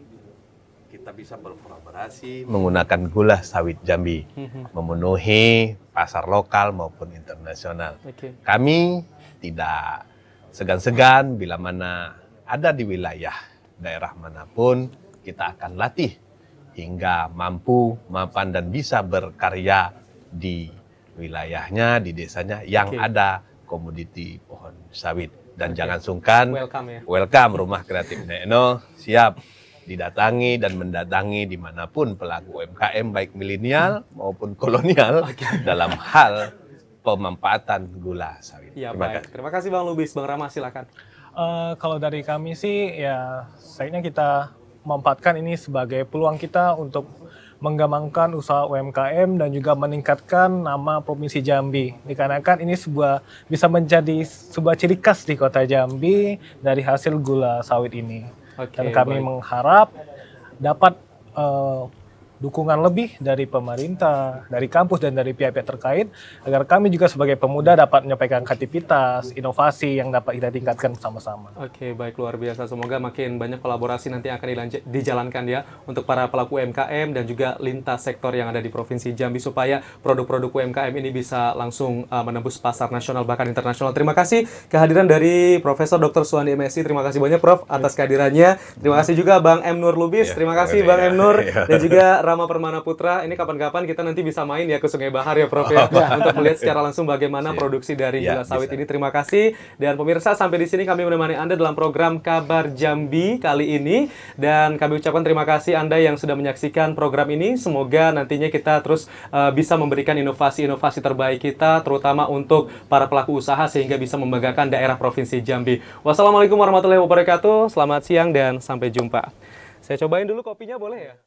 kita bisa berkolaborasi menggunakan gula sawit Jambi, memenuhi pasar lokal maupun internasional. Kami tidak segan-segan bila mana ada di wilayah daerah manapun, kita akan latih hingga mampu, mapan dan bisa berkarya di wilayahnya, di desanya yang Oke. ada komoditi pohon sawit. Dan jangan sungkan, Welcome ya. welcome Rumah Kreatif Nekno, siap didatangi dan mendatangi dimanapun pelaku UMKM baik milenial maupun kolonial dalam hal pemanfaatan gula sawit. Ya, Terima baik. kasih. Terima kasih Bang Lubis. Bang Rama silakan. Kalau dari kami sih ya sayangnya kita memanfaatkan ini sebagai peluang kita untuk mengembangkan usaha UMKM dan juga meningkatkan nama Provinsi Jambi. Dikarenakan ini bisa menjadi sebuah ciri khas di Kota Jambi dari hasil gula sawit ini. Oke, Dan kami baik. mengharap dapat dukungan lebih dari pemerintah, dari kampus dan dari pihak-pihak terkait agar kami juga sebagai pemuda dapat menyampaikan kreativitas, inovasi yang dapat kita tingkatkan bersama-sama. Oke, baik, luar biasa. Semoga makin banyak kolaborasi nanti yang akan dijalankan ya untuk para pelaku UMKM dan juga lintas sektor yang ada di Provinsi Jambi supaya produk-produk UMKM ini bisa langsung menembus pasar nasional bahkan internasional. Terima kasih kehadiran dari Profesor Dr. Suwandi MSI. Terima kasih banyak Prof atas kehadirannya. Terima kasih juga Bang M. Nur Lubis. Terima kasih Bang M. Nur dan juga Rama Permana Putra. Ini kapan-kapan kita nanti bisa main ya ke Sungai Bahar ya Prof ya untuk melihat secara langsung bagaimana produksi dari gula sawit ini. Terima kasih. Dan pemirsa, sampai di sini kami menemani Anda dalam program Kabar Jambi kali ini dan kami ucapkan terima kasih Anda yang sudah menyaksikan program ini. Semoga nantinya kita terus bisa memberikan inovasi-inovasi terbaik kita terutama untuk para pelaku usaha sehingga bisa membanggakan daerah Provinsi Jambi. Wassalamualaikum warahmatullahi wabarakatuh. Selamat siang dan sampai jumpa. Saya cobain dulu kopinya boleh ya?